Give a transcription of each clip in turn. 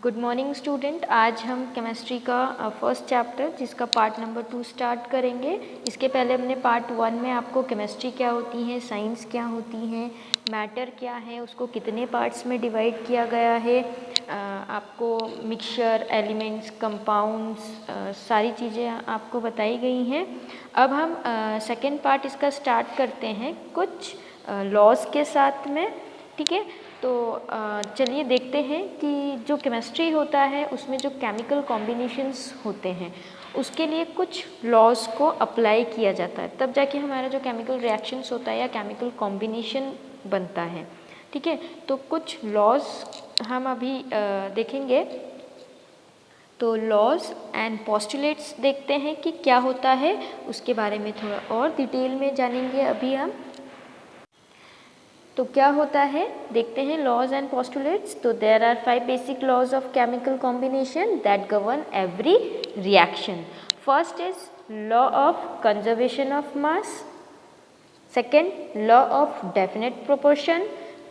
Good morning student. आज हम chemistry का फर्स्ट चैप्टर जिसका पार्ट नंबर 2 स्टार्ट करेंगे। इसके पहले हमने पार्ट 1 में आपको केमिस्ट्री क्या होती है, साइंस क्या होती है, मैटर क्या है, उसको कितने पार्ट्स में डिवाइड किया गया है, आपको मिक्सचर, एलिमेंट्स, कंपाउंड्स, सारी चीज़ें आपको बताई गई हैं। अब हम सेकेंड पार्ट इसका स्टार्ट करते हैं कुछ लॉज के साथ में। ठीक है, तो चलिए देखते हैं कि जो केमिस्ट्री होता है उसमें जो केमिकल कॉम्बिनेशंस होते हैं उसके लिए कुछ लॉज को अप्लाई किया जाता है, तब जाके हमारा जो केमिकल रिएक्शंस होता है या केमिकल कॉम्बिनेशन बनता है। ठीक है, तो कुछ लॉज हम अभी देखेंगे। तो लॉज एंड पोस्टुलेट्स देखते हैं कि क्या होता है, उसके बारे में थोड़ा और डिटेल में जानेंगे अभी हम। तो क्या होता है देखते हैं लॉज एंड पोस्टुलेट्स। तो there are 5 basic laws of chemical combination that govern every reaction. First is law of conservation of mass, second law of definite proportion,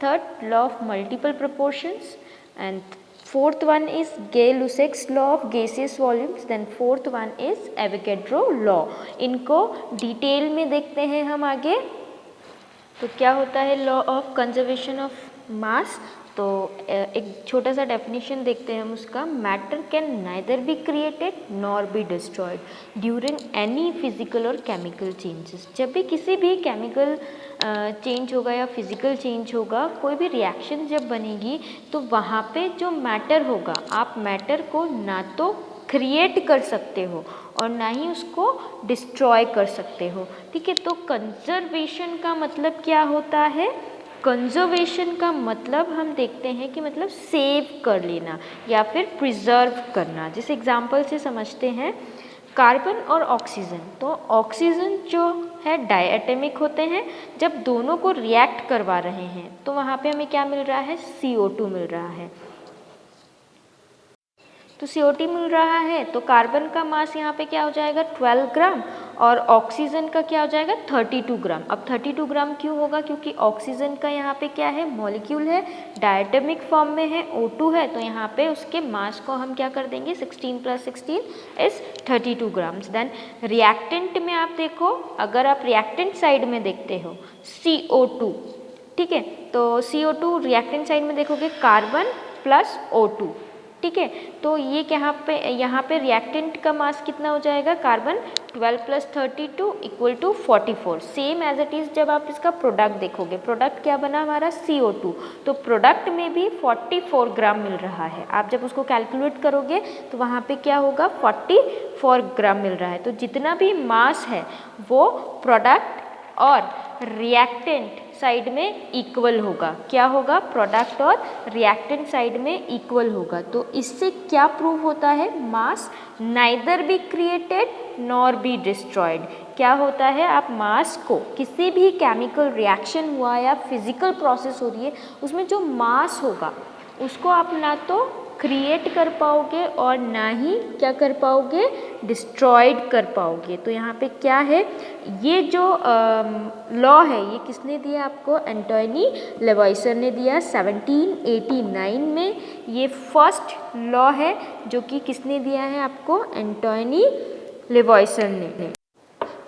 third law of multiple proportions, and fourth one is Gay-Lussac's law of gaseous volumes, then fourth one is Avogadro law. इनको detail में देखते हैं हम आगे। तो क्या होता है law of conservation of mass? तो एक छोटा सा डेफिनेशन देखते हैं हम उसका। Matter can neither be created nor be destroyed during any physical और केमिकल चेंजेस। जब भी किसी भी केमिकल चेंज होगा या फिजिकल चेंज होगा, कोई भी रिएक्शन जब बनेगी तो वहाँ पे जो मैटर होगा, आप मैटर को ना तो क्रिएट कर सकते हो और ना ही उसको डिस्ट्रॉय कर सकते हो। ठीक है, तो कंजर्वेशन का मतलब क्या होता है? कंजर्वेशन का मतलब हम देखते हैं कि मतलब सेव कर लेना या फिर प्रिजर्व करना। जिस एग्जांपल से समझते हैं, कार्बन और ऑक्सीजन। तो ऑक्सीजन जो है डायटोमिक होते हैं, जब दोनों को रिएक्ट करवा रहे हैं तो वहाँ पे हमें क्या मिल रहा है? CO2 मिल रहा है। तो CO2 मिल रहा है तो कार्बन का मास यहाँ पे क्या हो जाएगा? 12 ग्राम, और ऑक्सीजन का क्या हो जाएगा? 32 ग्राम। अब 32 ग्राम क्यों होगा? क्योंकि ऑक्सीजन का यहाँ पे क्या है? मॉलिक्यूल है, डायटोमिक फॉर्म में है, O2 है, तो यहाँ पे उसके मास को हम क्या कर देंगे? 16 + 16 इज 32 ग्राम्स। देन रिएक्टेंट में आप देखो, अगर आप रिएक्टेंट साइड में देखते हो CO2, ठीक है, तो CO2 रिएक्टेंट साइड में देखोगे कार्बन प्लस O2। ठीक है, तो ये यहाँ पे रिएक्टेंट का मास कितना हो जाएगा? Carbon 12 + 32 = 44। Same as it is जब आप इसका प्रोडक्ट देखोगे, प्रोडक्ट क्या बना हमारा? CO2। तो प्रोडक्ट में भी 44 ग्राम मिल रहा है। आप जब उसको कैलकुलेट करोगे तो वहाँ पे क्या होगा? 44 ग्राम मिल रहा है। तो जितना भी मास है वो प्रोडक्ट और रिएक्टेंट साइड में इक्वल होगा। क्या होगा? प्रोडक्ट और रिएक्टेंट साइड में इक्वल होगा। तो इससे क्या प्रूव होता है? Mass neither be created nor be destroyed. क्या होता है? आप मास को, किसी भी केमिकल रिएक्शन हुआ या फिजिकल प्रोसेस हो रही है, उसमें जो मास होगा उसको आप ना तो क्रिएट कर पाओगे और ना ही क्या कर पाओगे? डिस्ट्रॉयड कर पाओगे। तो यहाँ पे क्या है? ये जो लॉ है ये किसने दिया आपको? एंटोनी लेवॉइसर ने दिया 1789 में। ये फर्स्ट लॉ है जो कि किसने दिया है आपको? एंटोनी लेवॉइसर ने।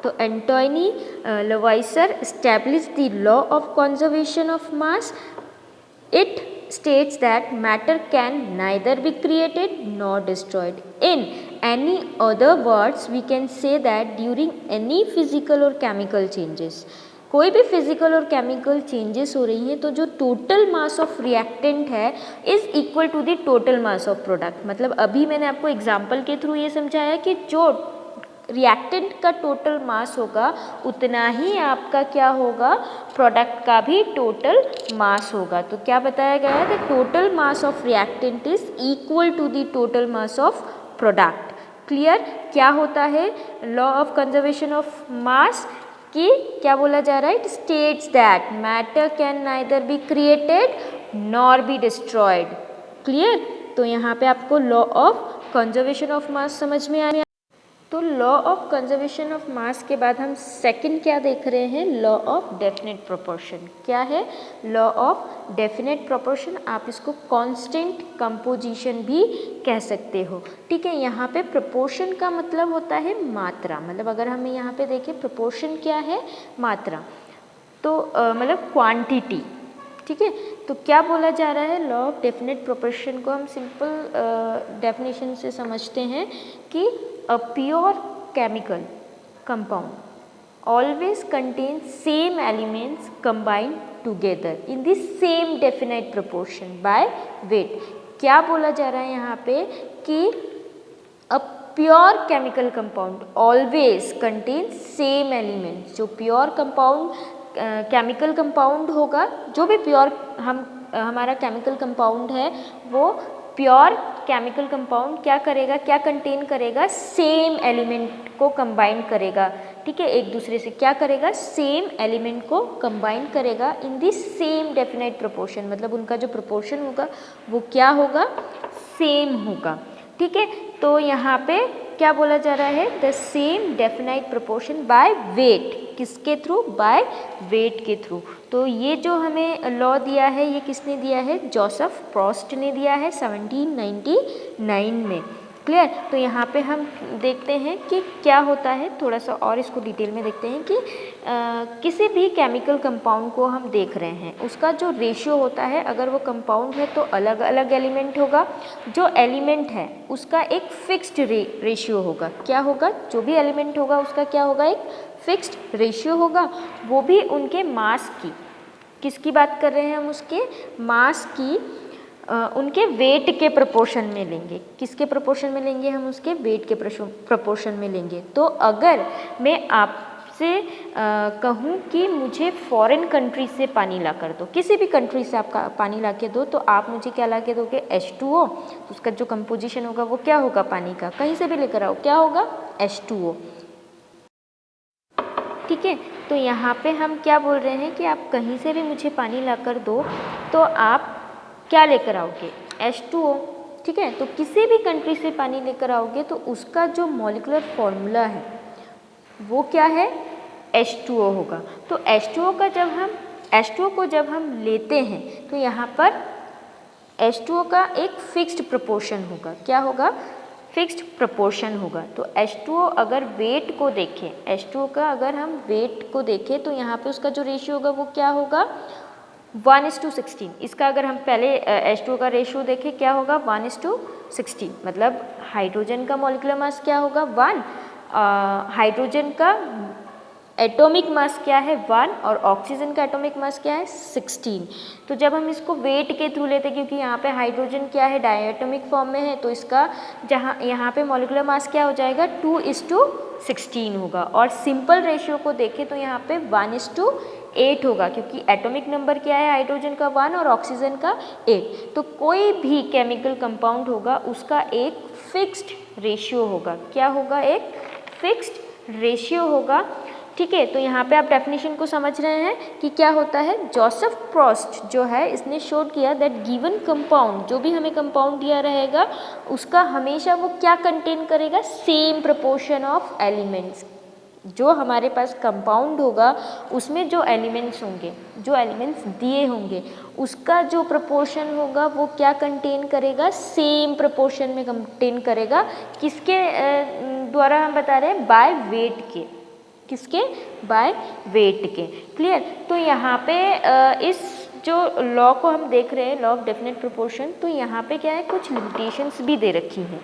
तो Antony लेवॉइसर established the law of conservation of mass. It states that matter can neither be created nor destroyed. In any other words, we can say that during any physical or chemical changes, कोई भी physical और chemical changes हो रही हैं तो जो total mass of reactant है is equal to the total mass of product. मतलब अभी मैंने आपको एग्जांपल के थ्रू ये समझाया कि जो रिएक्टेंट का टोटल मास होगा उतना ही आपका क्या होगा? प्रोडक्ट का भी टोटल मास होगा। तो क्या बताया गया है? The total mass of reactant is equal to the total mass of product. Clear? क्या होता है law of conservation of mass? कि क्या बोला जा रहा है? It states that matter can neither be created nor be destroyed. Clear? तो यहाँ पे आपको law of conservation of mass समझ में आ रहा है। तो तो law of conservation of mass के बाद हम सेकंड क्या देख रहे हैं, लॉ ऑफ डेफिनेट प्रोपोर्शन। क्या है, लॉ ऑफ डेफिनेट प्रोपोर्शन, आप इसको कांस्टेंट कंपोजिशन भी कह सकते हो। ठीक है, यहाँ पे प्रोपोर्शन का मतलब होता है मात्रा, मतलब अगर हमें यहाँ पे देखें प्रोपोर्शन क्या है, मात्रा, तो मतलब क्वांटिटी। ठीक है, तो क्या बोला जा रहा है, लॉ ऑफ डेफिनेट प्रोपोर्शन को हम सिंपल डेफिनेशन से समझते हैं कि a pure chemical compound always contains same elements combined together in the same definite proportion by weight। क्या बोला जा रहा है यहाँ पे कि a pure chemical compound always contains same elements, जो pure compound केमिकल कंपाउंड होगा, जो भी प्योर हमारा केमिकल कंपाउंड है वो प्योर केमिकल कंपाउंड क्या करेगा, क्या कंटेन करेगा, सेम एलिमेंट को कंबाइन करेगा। ठीक है, एक दूसरे से क्या करेगा, सेम एलिमेंट को कंबाइन करेगा इन दी सेम डेफिनेट प्रोपोर्शन, मतलब उनका जो प्रोपोर्शन होगा वो क्या होगा, सेम होगा। ठीक है, तो यहाँ पे क्या बोला जा रहा है, the same definite proportion by weight, किसके थ्रू, बाय वेट के थ्रू। तो ये जो हमें लॉ दिया है ये किसने दिया है, जोसेफ प्रोस्ट ने दिया है 1799 में। क्लियर, तो यहाँ पे हम देखते हैं कि क्या होता है, थोड़ा सा और इसको डिटेल में देखते हैं कि किसी भी केमिकल कंपाउंड को हम देख रहे हैं, उसका जो रेशियो होता है, अगर वो कंपाउंड है तो अलग अलग एलिमेंट होगा, जो एलिमेंट है उसका एक फिक्स्ड रेशियो होगा। क्या होगा, जो भी एलिमेंट होगा उसका क्या होगा, एक फिक्स्ड रेशियो होगा, वो भी उनके मास की, किसकी बात कर रहे हैं हम, उसके मास की, उनके वेट के प्रोपोर्शन में लेंगे। किसके प्रोपोर्शन में लेंगे हम, उसके वेट के प्रोपोर्शन में लेंगे। तो अगर मैं आपसे कहूँ कि मुझे फॉरेन कंट्री से पानी ला कर दो, किसी भी कंट्री से आपका पानी ला के दो, तो आप मुझे क्या ला के दोगे, H2O, उसका जो कंपोजिशन होगा वो क्या होगा, पानी का, कहीं से भी लेकर आओ क्या होगा, H2O। ठीक है, तो यहाँ पे हम क्या बोल रहे हैं कि आप कहीं से भी मुझे पानी ला कर दो तो आप क्या लेकर आओगे, H2O। ठीक है, तो किसी भी कंट्री से पानी लेकर आओगे तो उसका जो मॉलिक्यूलर फॉर्मूला है वो क्या है, H2O होगा। तो H2O को जब हम लेते हैं तो यहाँ पर H2O का एक फिक्स्ड प्रोपोर्शन होगा। क्या होगा, फिक्स्ड प्रोपोर्शन होगा। तो H2O अगर वेट को देखें, H2O का अगर हम वेट को देखें तो यहाँ पे उसका जो रेशियो होगा वो क्या होगा, 1:16। इसका अगर हम पहले H2O का रेशियो देखें क्या होगा, 1:16, मतलब हाइड्रोजन का मॉलिक्यूलर मास क्या होगा, 1, हाइड्रोजन का एटॉमिक मास क्या है, 1, और ऑक्सीजन का एटॉमिक मास क्या है, 16। तो जब हम इसको वेट के थ्रू लेते हैं, क्योंकि यहाँ पे हाइड्रोजन क्या है, डायटोमिक फॉर्म में है, तो इसका जहाँ यहाँ पे मॉलिक्यूलर मास क्या हो जाएगा, 2:16 होगा। और सिंपल रेशियो को देखें तो यहाँ पे 1:8 होगा, क्योंकि एटॉमिक नंबर क्या है हाइड्रोजन का, 1, और ऑक्सीजन का 8। तो कोई भी केमिकल कंपाउंड होगा उसका एक फिक्स्ड रेशियो होगा। क्या होगा, एक फिक्स्ड रेशियो होगा। ठीक है, तो यहाँ पे आप डेफिनेशन को समझ रहे हैं कि क्या होता है, जोसेफ प्रोस्ट जो है इसने शो किया दैट गिवन कंपाउंड, जो भी हमें कंपाउंड दिया रहेगा उसका हमेशा वो क्या कंटेन करेगा, सेम प्रोपोर्शन ऑफ एलिमेंट्स। जो हमारे पास कंपाउंड होगा उसमें जो एलिमेंट्स होंगे, जो एलिमेंट्स दिए होंगे, उसका जो प्रोपोर्शन होगा वो क्या कंटेन करेगा, सेम प्रोपोर्शन में कंटेन करेगा। किसके द्वारा हम बता रहे हैं, बाय वेट के, किसके, बाय वेट के। क्लियर, तो यहाँ पे इस जो लॉ को हम देख रहे हैं, लॉ ऑफ डेफिनेट प्रोपोर्शन, तो यहाँ पे क्या है, कुछ लिमिटेशंस भी दे रखी हैं।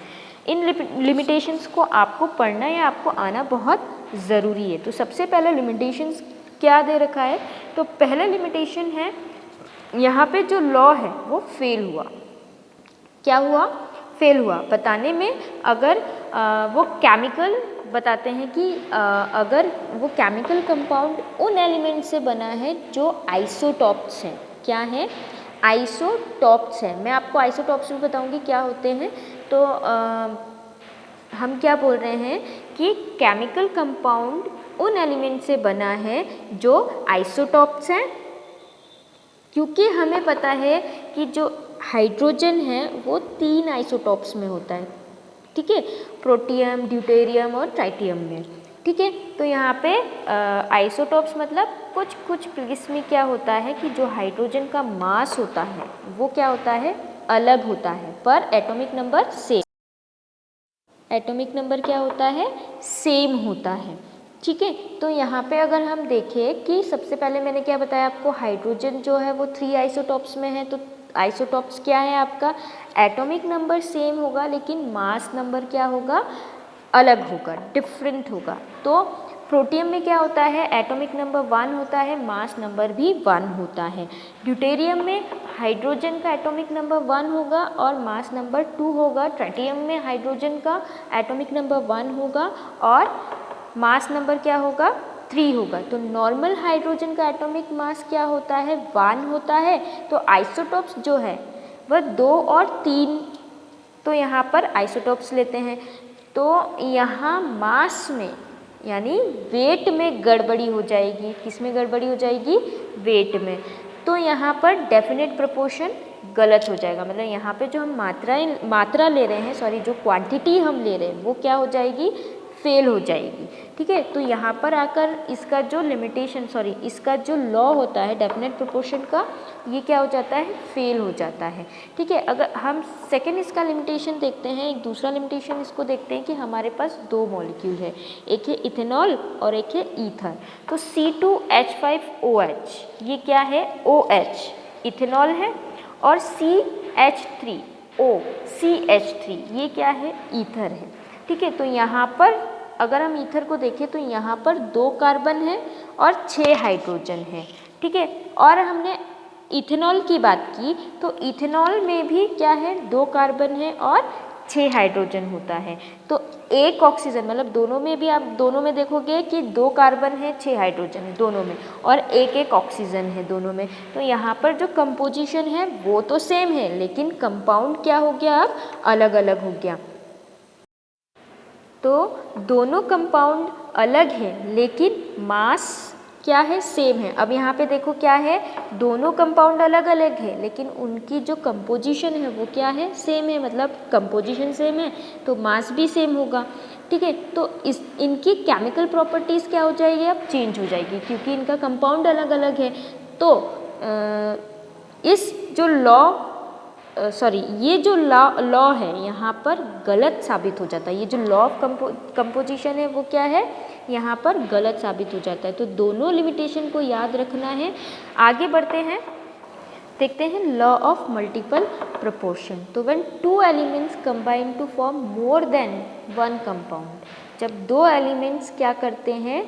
इन लिमिटेशंस को आपको पढ़ना या आपको आना बहुत ज़रूरी है। तो सबसे पहले लिमिटेशंस क्या दे रखा है, तो पहला लिमिटेशन है यहाँ पे जो लॉ है वो फेल हुआ। क्या हुआ, फेल हुआ बताने में। अगर वो केमिकल बताते हैं कि अगर वो केमिकल कंपाउंड उन एलिमेंट से बना है जो आइसोटॉप्स हैं। क्या है, आइसोटॉप्स है। मैं आपको आइसोटॉप्स भी बताऊंगी क्या होते हैं। तो हम क्या बोल रहे हैं कि केमिकल कंपाउंड उन एलिमेंट से बना है जो आइसोटॉप्स हैं, क्योंकि हमें पता है कि जो हाइड्रोजन है वो 3 आइसोटॉप्स में होता है। ठीक है, प्रोटियम, ड्यूटेरियम और ट्राइटियम में। ठीक है, तो यहाँ पे आइसोटॉप्स मतलब कुछ कुछ केस में क्या होता है कि जो हाइड्रोजन का मास होता है वो क्या होता है, अलग होता है, पर atomic number same. Atomic number क्या होता है, सेम होता है। ठीक है, तो यहाँ पे अगर हम देखें कि सबसे पहले मैंने क्या बताया आपको, हाइड्रोजन जो है वो 3 आइसोटॉप्स में है। तो आइसोटॉप्स क्या है आपका, एटॉमिक नंबर सेम होगा लेकिन मास नंबर क्या होगा, अलग होगा, डिफरेंट होगा। तो प्रोटियम में क्या होता है, एटॉमिक नंबर 1 होता है, मास नंबर भी 1 होता है। ड्यूटेरियम में हाइड्रोजन का एटॉमिक नंबर 1 होगा और मास नंबर 2 होगा। ट्राइटियम में हाइड्रोजन का एटॉमिक नंबर 1 होगा और मास नंबर क्या होगा, 3 होगा। तो नॉर्मल हाइड्रोजन का एटॉमिक मास क्या होता है, 1 होता है। तो आइसोटॉप्स जो है वह 2 और 3, तो यहाँ पर आइसोटॉप्स लेते हैं। तो यहाँ मास में यानी वेट में गड़बड़ी हो जाएगी। किस में गड़बड़ी हो जाएगी, वेट में। तो यहाँ पर डेफिनेट प्रोपोर्शन गलत हो जाएगा, मतलब यहाँ पे जो हम मात्रा ले रहे हैं, सॉरी जो क्वांटिटी हम ले रहे हैं वो क्या हो जाएगी, फेल हो जाएगी। ठीक है, तो यहाँ पर आकर इसका जो लिमिटेशन, सॉरी इसका जो लॉ होता है डेफिनेट प्रोपोर्शन का, ये क्या हो जाता है, फेल हो जाता है। ठीक है, अगर हम सेकंड इसका लिमिटेशन देखते हैं, एक दूसरा लिमिटेशन इसको देखते हैं कि हमारे पास 2 मॉलिक्यूल है, एक है इथेनॉल और एक है ईथर। तो C2H5OH ये क्या है, OH इथेनॉल है, और CH3O CH3 ये क्या है, ईथर है। ठीक है, तो यहाँ पर अगर हम ईथर को देखें तो यहाँ पर 2 कार्बन है और 6 हाइड्रोजन है। ठीक है, और हमने इथेनॉल की बात की तो इथेनॉल में भी क्या है, 2 कार्बन है और 6 हाइड्रोजन होता है। तो एक ऑक्सीजन, मतलब दोनों में भी आप दोनों में देखोगे कि 2 कार्बन है, 6 हाइड्रोजन है दोनों में, और एक ऑक्सीजन है दोनों में। तो यहाँ पर जो कंपोजिशन है वो तो सेम है लेकिन कंपाउंड क्या हो गया, अब अलग अलग हो गया। तो दोनों कंपाउंड अलग है लेकिन मास क्या है, सेम है। अब यहाँ पे देखो क्या है, दोनों कंपाउंड अलग अलग है लेकिन उनकी जो कंपोजिशन है वो क्या है, सेम है, मतलब कंपोजिशन सेम है तो मास भी सेम होगा। ठीक है, तो इनकी केमिकल प्रॉपर्टीज़ क्या हो जाएगी, अब चेंज हो जाएगी क्योंकि इनका कंपाउंड अलग अलग है। तो इस जो ये जो लॉ है यहाँ पर गलत साबित हो जाता है। ये जो लॉ ऑफ कंपोजिशन है वो क्या है, यहाँ पर गलत साबित हो जाता है। तो दोनों लिमिटेशन को याद रखना है। आगे बढ़ते हैं, देखते हैं लॉ ऑफ मल्टीपल प्रोपोर्शन। तो when 2 elements combine to form more than 1 compound, जब 2 एलिमेंट्स क्या करते हैं,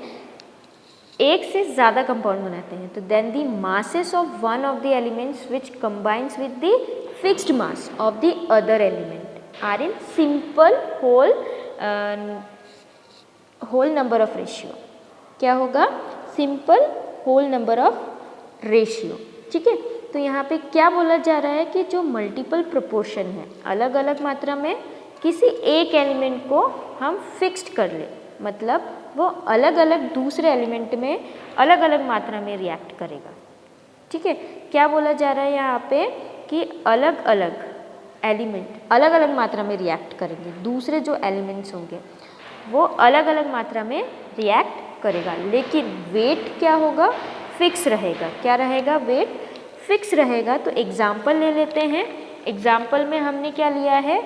एक से ज़्यादा कंपाउंड बनाते हैं, तो then the masses of one of the elements which combines with the fixed mass of the other element are in simple whole number of ratio. क्या होगा, simple whole number of ratio. ठीक है, तो यहाँ पे क्या बोला जा रहा है कि जो मल्टीपल प्रोपोर्शन है, अलग अलग मात्रा में किसी एक एलिमेंट को हम फिक्स्ड कर ले, मतलब वो अलग अलग दूसरे एलिमेंट में अलग अलग मात्रा में रिएक्ट करेगा। ठीक है, क्या बोला जा रहा है यहाँ पे कि अलग अलग एलिमेंट अलग अलग मात्रा में रिएक्ट करेंगे, दूसरे जो एलिमेंट्स होंगे वो अलग अलग मात्रा में रिएक्ट करेगा, लेकिन वेट क्या होगा, फिक्स रहेगा। क्या रहेगा, वेट फिक्स रहेगा। तो एग्जाम्पल ले लेते हैं। एग्जाम्पल में हमने क्या लिया है,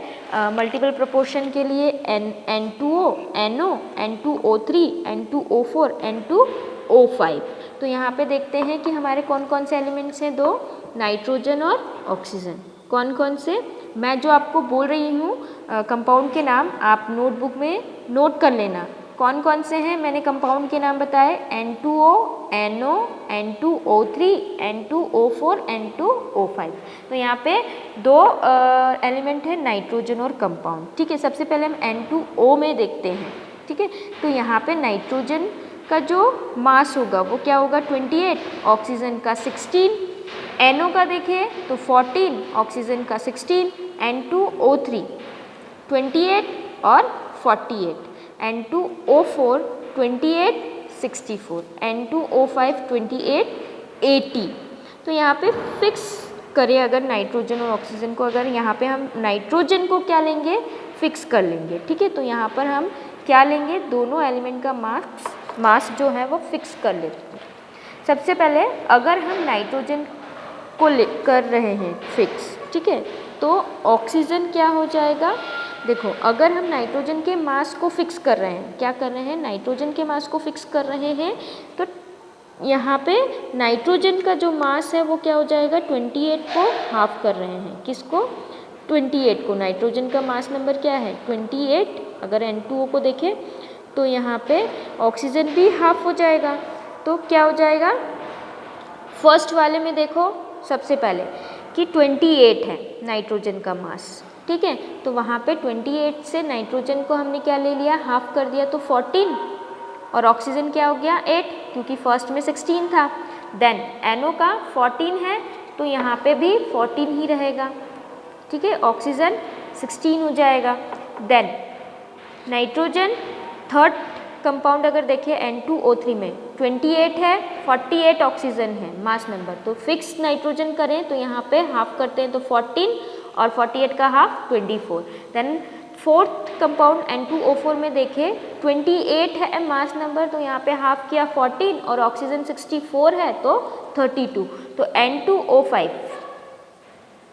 मल्टीपल प्रोपोर्शन के लिए N2O, NO, N2O3, N2O4, N2O5। तो यहाँ पे देखते हैं कि हमारे कौन कौन से एलिमेंट्स हैं, 2 नाइट्रोजन और ऑक्सीजन। कौन कौन से, मैं जो आपको बोल रही हूँ कंपाउंड के नाम आप नोटबुक में नोट कर लेना। कौन कौन से हैं, मैंने कंपाउंड के नाम बताए, N2O, NO, N2O3, N2O4, N2O5। तो यहाँ पे 2 एलिमेंट है, नाइट्रोजन और कंपाउंड। ठीक है, सबसे पहले हम N2O में देखते हैं। ठीक है, तो यहाँ पे नाइट्रोजन का जो मास होगा वो क्या होगा, 28, ऑक्सीजन का 16, NO का देखें तो 14, ऑक्सीजन का 16, N2O3 28 और 48, N2O4 28 64, N2O5 28 80। तो यहाँ पे फिक्स करें अगर नाइट्रोजन और ऑक्सीजन को, अगर यहाँ पे हम नाइट्रोजन को क्या लेंगे, फिक्स कर लेंगे, ठीक है। तो यहाँ पर हम क्या लेंगे, दोनों एलिमेंट का मास जो है वो फिक्स कर लेते हैं। सबसे पहले अगर हम नाइट्रोजन को कर रहे हैं फिक्स, ठीक है, तो ऑक्सीजन क्या हो जाएगा, देखो अगर हम नाइट्रोजन के मास को फिक्स कर रहे हैं, क्या कर रहे हैं, नाइट्रोजन के मास को फिक्स कर रहे हैं, तो यहाँ पे नाइट्रोजन का जो मास है वो क्या हो जाएगा, 28 को हाफ कर रहे हैं, किसको, 28 को। नाइट्रोजन का मास नंबर क्या है, 28। अगर N2O को देखें तो यहाँ पे ऑक्सीजन भी हाफ हो जाएगा, तो क्या हो जाएगा, फर्स्ट वाले में देखो सबसे पहले कि 28 है नाइट्रोजन का मास, ठीक है, तो वहाँ पे 28 से नाइट्रोजन को हमने क्या ले लिया, हाफ कर दिया, तो 14, और ऑक्सीजन क्या हो गया 8, क्योंकि फर्स्ट में 16 था। देन NO का 14 है, तो यहाँ पे भी 14 ही रहेगा, ठीक है, ऑक्सीजन 16 हो जाएगा। देन नाइट्रोजन थर्ड कंपाउंड अगर देखिए N2O3 में 28 है, 48 ऑक्सीजन है मास नंबर, तो फिक्स नाइट्रोजन करें तो यहाँ पे हाफ करते हैं तो 14 और 48 का half 24। Then fourth compound N2O4 में देखें 28 है मास नंबर, तो यहाँ पे हाफ किया 14 और ऑक्सीजन 64 है तो 32, तो N2O5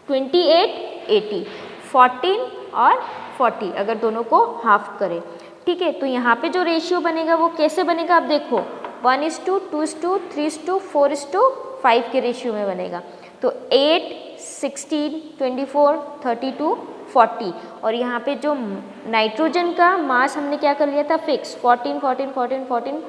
28 80 14 और 40 अगर दोनों को हाफ करें, ठीक है, तो यहाँ पे जो रेशियो बनेगा वो कैसे बनेगा, आप देखो 1:2:2:3:4:5 के रेशियो में बनेगा, तो 8 16 24 32 40, और यहाँ पे जो नाइट्रोजन का मास हमने क्या कर लिया था फिक्स, 14 14 14 14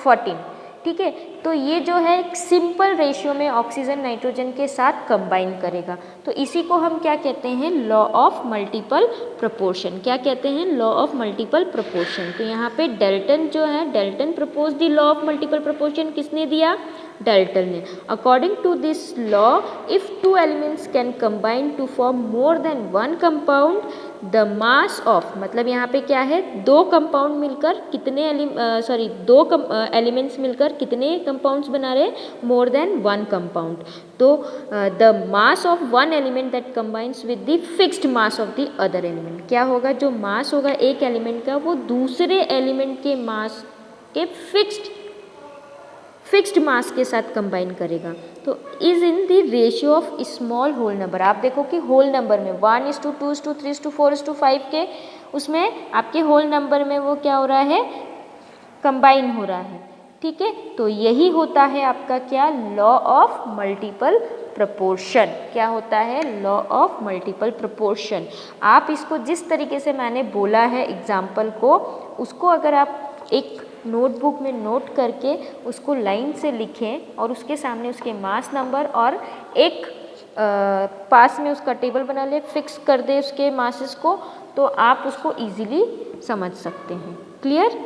14, ठीक है, तो ये जो है एक सिंपल रेशियो में ऑक्सीजन नाइट्रोजन के साथ कंबाइन करेगा, तो इसी को हम क्या कहते हैं, लॉ ऑफ मल्टीपल प्रोपोर्शन। क्या कहते हैं, लॉ ऑफ मल्टीपल प्रोपोर्शन। तो यहाँ पे डाल्टन जो है, Dalton propose the law of multiple proportion, किसने दिया, डाल्टन ने। According to this law if two elements can combine to form more than one compound, the mass of, मतलब यहाँ पे क्या है, दो कंपाउंड मिलकर कितने एलिमेंट्स मिलकर कितने कंपाउंड्स बना रहे, मोर देन वन कंपाउंड, तो the mass of one element that combines with the fixed mass of the other element, क्या होगा, जो मास होगा एक एलिमेंट का वो दूसरे एलिमेंट के मास के फिक्स्ड मास के साथ कंबाइन करेगा, तो is in the ratio of small whole number. आप देखो कि होल नंबर में 1:2:3:4:5 के उसमें आपके होल नंबर में वो क्या हो रहा है, कंबाइन हो रहा है, ठीक है, तो यही होता है आपका क्या, लॉ ऑफ मल्टीपल प्रोपोर्शन। क्या होता है, लॉ ऑफ मल्टीपल प्रोपोर्शन। आप इसको जिस तरीके से मैंने बोला है एग्जाम्पल को, उसको अगर आप एक नोटबुक में नोट करके उसको लाइन से लिखें और उसके सामने उसके मास नंबर और एक पास में उसका टेबल बना ले, फिक्स कर दे उसके मासेस को, तो आप उसको इजीली समझ सकते हैं। क्लियर।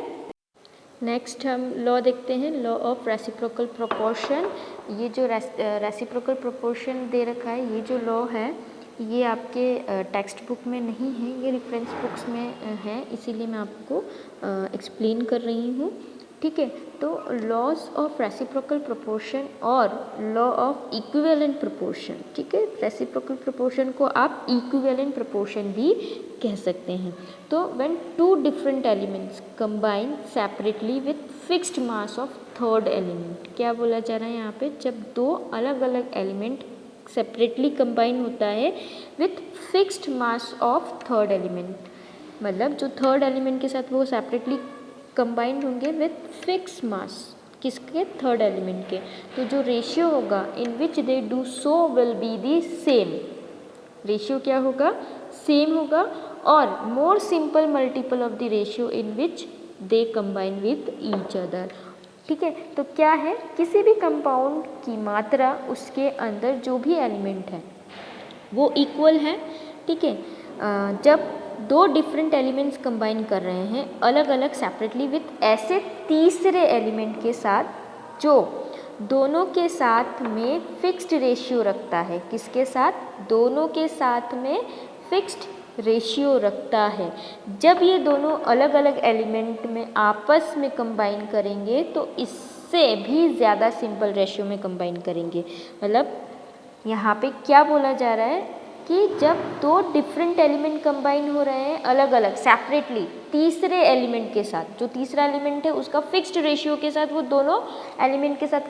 नेक्स्ट हम लॉ देखते हैं, लॉ ऑफ रेसिप्रोकल प्रोपोर्शन। ये जो रेसिप्रोकल प्रोपोर्शन दे रखा है, ये जो लॉ है ये आपके टेक्स्ट बुक में नहीं है, ये रेफरेंस बुक्स में है, इसीलिए मैं आपको एक्सप्लेन कर रही हूँ, ठीक है। तो लॉज ऑफ रेसिप्रोकल प्रोपोर्शन और लॉ ऑफ इक्विवेलेंट प्रोपोर्शन, ठीक है, रेसिप्रोकल प्रोपोर्शन को आप इक्विवेलेंट प्रोपोर्शन भी कह सकते हैं। तो when two different elements combine separately with fixed mass of third element, क्या बोला जा रहा है यहाँ पे, जब दो अलग अलग एलिमेंट सेपरेटली कंबाइन होता है with fixed mass of third element, मतलब जो थर्ड एलिमेंट के साथ वो सेपरेटली कंबाइंड होंगे विथ फिक्स मास, किसके, थर्ड एलिमेंट के, तो जो रेशियो होगा in which they do so will be the same, ratio क्या होगा, सेम होगा, और more simple multiple of the ratio in which they combine with each other, ठीक है। तो क्या है, किसी भी कंपाउंड की मात्रा उसके अंदर जो भी एलिमेंट है वो इक्वल है, ठीक है। जब दो डिफरेंट एलिमेंट्स कंबाइन कर रहे हैं अलग अलग सेपरेटली विथ ऐसे तीसरे एलिमेंट के साथ जो दोनों के साथ में फिक्स्ड रेशियो रखता है, किसके साथ, दोनों के साथ में फिक्स्ड रेशियो रखता है, जब ये दोनों अलग अलग एलिमेंट में आपस में कंबाइन करेंगे तो इससे भी ज़्यादा सिंपल रेशियो में कंबाइन करेंगे, मतलब यहाँ पे क्या बोला जा रहा है कि जब दो डिफरेंट एलिमेंट कंबाइन हो रहे हैं अलग अलग सेपरेटली तीसरे एलिमेंट के साथ, जो तीसरा एलिमेंट है उसका फिक्स्ड रेशियो के साथ वो दोनों एलिमेंट के साथ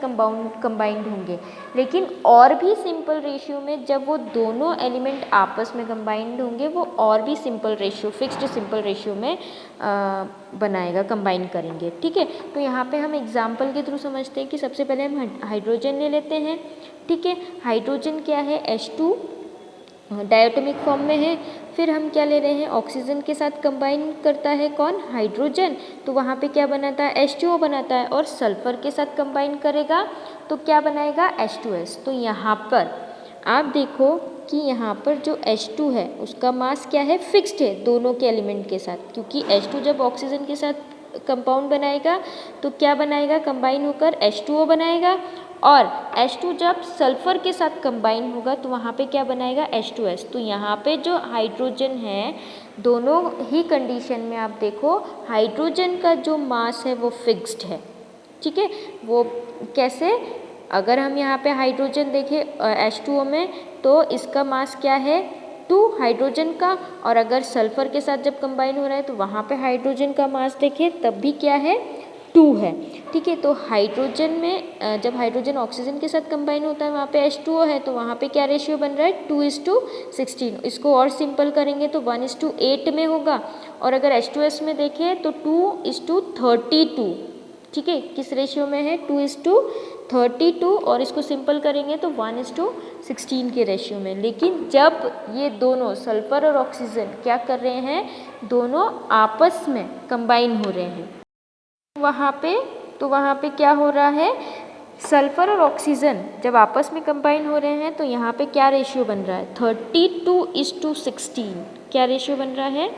कंबाइंड होंगे। लेकिन और भी सिंपल रेशियो में जब वो दोनों एलिमेंट आपस में कंबाइंड होंगे वो और भी simple ratio, fixed simple ratio में बनाएगा, कंबाइन करेंगे। ठीक है, तो यहाँ पे हम एग्जाम्पल के थ्रू समझते हैं कि सबसे पहले हम हाइड्रोजन ले लेते हैं। ठीक है, हाइड्रोजन क्या है, H2 डायटोमिक फॉर्म में है। फिर हम क्या ले रहे हैं, ऑक्सीजन के साथ कंबाइन करता है कौन, हाइड्रोजन, तो वहाँ पे क्या बनाता है, H2O बनाता है। और सल्फर के साथ कंबाइन करेगा तो क्या बनाएगा, H2S। तो यहाँ पर आप देखो कि यहाँ पर जो H2 है उसका मास क्या है, फिक्स्ड है दोनों के एलिमेंट के साथ, क्योंकि H2 जब ऑक्सीजन के साथ कंपाउंड बनाएगा तो क्या बनाएगा, कंबाइन होकर H2O बनाएगा। और H2 जब सल्फर के साथ कंबाइन होगा तो वहाँ पे क्या बनाएगा, H2S। तो यहाँ पे जो हाइड्रोजन है दोनों ही कंडीशन में आप देखो हाइड्रोजन का जो मास है वो फिक्स्ड है। ठीक है, वो कैसे, अगर हम यहाँ पे हाइड्रोजन देखें H2O में तो इसका मास क्या है, 2 हाइड्रोजन का। और अगर सल्फर के साथ जब कंबाइन हो रहा है तो वहाँ पे हाइड्रोजन का मास देखें तब भी क्या है, 2 है। ठीक है, तो हाइड्रोजन में जब हाइड्रोजन ऑक्सीजन के साथ कंबाइन होता है वहाँ पे H2O है तो वहाँ पे क्या रेशियो बन रहा है, 2:16। इसको और सिंपल करेंगे तो 1:8 में होगा। और अगर H2S में देखें तो 2:32। ठीक है, किस रेशियो में है, 2:32। और इसको सिंपल करेंगे तो 1:16 के रेशियो में। लेकिन जब ये दोनों सल्फर और ऑक्सीजन क्या कर रहे हैं, दोनों आपस में कंबाइन हो रहे हैं वहाँ पे क्या हो रहा है, सल्फर और ऑक्सीजन जब आपस में कंबाइन हो रहे हैं तो यहाँ पे क्या रेशियो बन रहा है, 32:16। क्या रेशियो बन रहा है,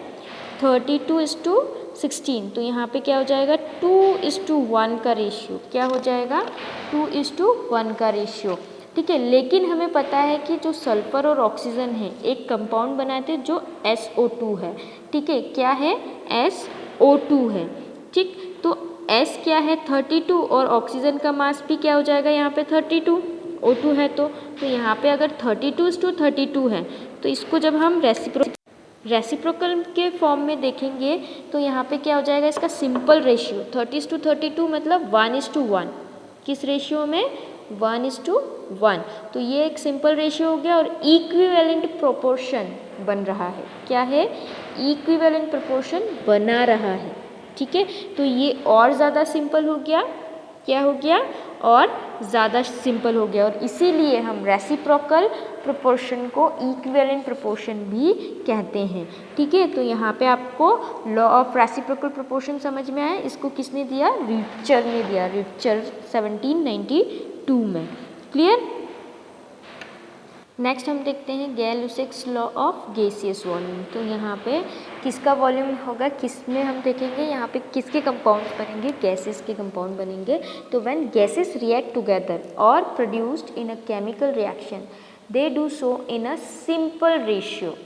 32:16। तो यहाँ पे क्या हो जाएगा, 2:1 का रेशियो, क्या हो जाएगा, 2:1 का रेशियो। ठीक है, लेकिन हमें पता है कि जो सल्फर और ऑक्सीजन है एक कंपाउंड बनाते हैं जो SO2 है। ठीक है, क्या है, SO2 है। ठीक, तो S क्या है, 32 और ऑक्सीजन का मास भी क्या हो जाएगा यहाँ पे 32, O2 है तो यहाँ पे अगर 32:32 है तो इसको जब हम रेसिप्रोकल के फॉर्म में देखेंगे तो यहाँ पे क्या हो जाएगा, इसका सिंपल रेशियो 30:32 मतलब 1:1। किस रेशियो में, 1:1। तो ये एक सिंपल रेशियो हो गया और इक्विवेलेंट प्रोपोर्शन बन रहा है। क्या है, इक्विवेलेंट प्रोपोर्शन बना रहा है। ठीक है, तो ये और ज़्यादा सिंपल हो गया, क्या हो गया, और ज़्यादा सिंपल हो गया। और इसीलिए हम रेसिप्रोकल प्रोपोर्शन को इक्विवेलेंट प्रोपोर्शन भी कहते हैं। ठीक है, तो यहाँ पे आपको लॉ ऑफ रेसिप्रोकल प्रोपोर्शन समझ में आया। इसको किसने दिया, रिचर ने दिया, रिचर 1792 में। क्लियर। नेक्स्ट हम देखते हैं गैल-लुसेक्स लॉ ऑफ गैसियस वॉल्यूम। तो यहाँ पे किसका वॉल्यूम होगा, किस में हम देखेंगे, यहाँ पे किसके कंपाउंड्स बनेंगे, गैसेस के कंपाउंड बनेंगे। तो व्हेन गैसेस रिएक्ट टुगेदर और produced in a chemical reaction they do so in a simple ratio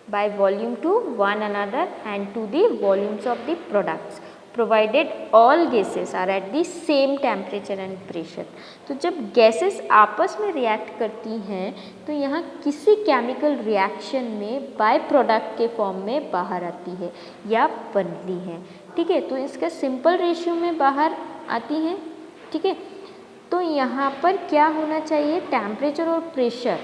by volume to one another and to the volumes of the products provided all gases are at the same temperature and pressure. तो जब gases आपस में react करती हैं तो यहाँ किसी chemical reaction में बाय प्रोडक्ट के फॉर्म में बाहर आती है या बनती है। ठीक है, तो इसका सिंपल रेशियो में बाहर आती हैं। ठीक है, तो यहाँ पर क्या होना चाहिए, टेम्परेचर और प्रेशर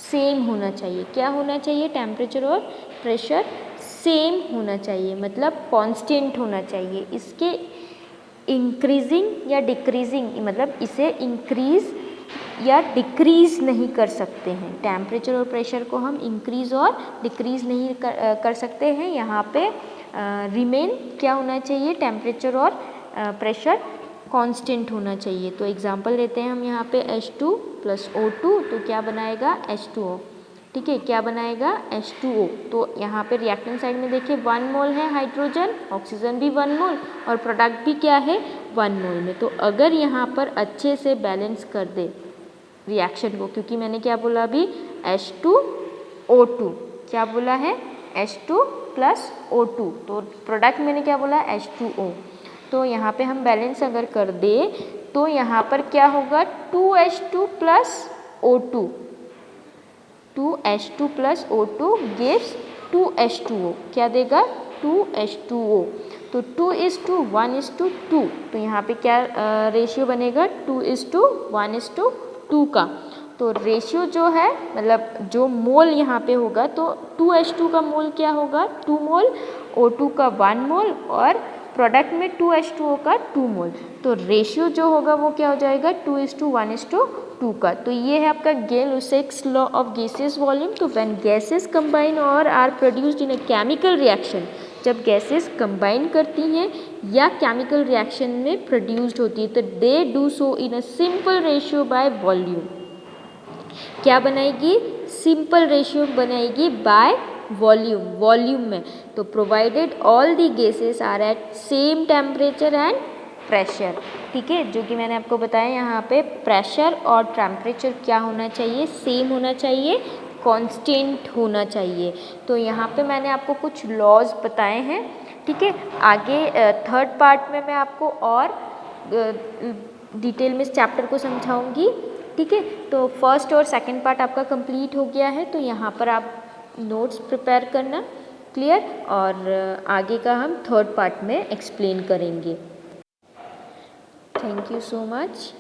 सेम होना चाहिए। क्या होना चाहिए, टेम्परेचर और प्रेशर सेम होना चाहिए, मतलब कांस्टेंट होना चाहिए। इसके इंक्रीजिंग या डिक्रीजिंग, मतलब इसे इंक्रीज या डिक्रीज नहीं कर सकते हैं। टेम्परेचर और प्रेशर को हम इंक्रीज और डिक्रीज नहीं कर सकते हैं। यहाँ पे रिमेन क्या होना चाहिए, टेम्परेचर और प्रेशर कांस्टेंट होना चाहिए। तो एग्जांपल लेते हैं हम यहाँ पे H2 + O2 तो क्या बनाएगा, H2O। ठीक है, क्या बनाएगा, H2O। तो यहाँ पे रिएक्टेंट साइड में देखिए 1 मोल है हाइड्रोजन, ऑक्सीजन भी 1 मोल और प्रोडक्ट भी क्या है, 1 मोल में। तो अगर यहाँ पर अच्छे से बैलेंस कर दे रिएक्शन को, क्योंकि मैंने क्या बोला अभी, H2O2, क्या बोला है, H2 + O2, तो प्रोडक्ट मैंने क्या बोला, H2O। तो यहाँ पे हम बैलेंस अगर कर दे तो यहाँ पर क्या होगा, 2H2 + O2 2H2 plus O2 gives 2H2O, क्या देगा 2H2O। तो 2:1:2, तो यहाँ पे क्या रेशियो बनेगा 2:1:2 का। तो रेशियो जो है मतलब जो मोल यहाँ पे होगा तो 2H2 का मोल क्या होगा 2 मोल, O2 का 1 मोल और प्रोडक्ट में 2H2O का 2 मोल। तो रेशियो जो होगा वो क्या हो जाएगा 2:1:2 का। तो ये है आपका Gay Lussac's law of gases volume. तो व्हेन गैसेस कंबाइन और are produced in a chemical reaction, जब गैसेस कंबाइन करती हैं या केमिकल रिएक्शन में प्रोड्यूस्ड होती है तो they do so in a simple ratio by volume. क्या बनाएगी सिंपल रेशियो बनाएगी बाय वॉल्यूम में। तो provided all the gases are at same temperature and pressure, ठीक है, जो कि मैंने आपको बताया यहाँ पे प्रेशर और टेम्परेचर क्या होना चाहिए सेम होना चाहिए, कांस्टेंट होना चाहिए। तो यहाँ पे मैंने आपको कुछ लॉज बताए हैं, ठीक है। आगे थर्ड पार्ट में मैं आपको और डिटेल में इस चैप्टर को समझाऊंगी, ठीक है। तो फर्स्ट और सेकंड पार्ट आपका कंप्लीट हो गया है, तो यहाँ पर आप नोट्स प्रिपेयर करना, क्लियर। और आगे का हम थर्ड पार्ट में एक्सप्लेन करेंगे। Thank you so much.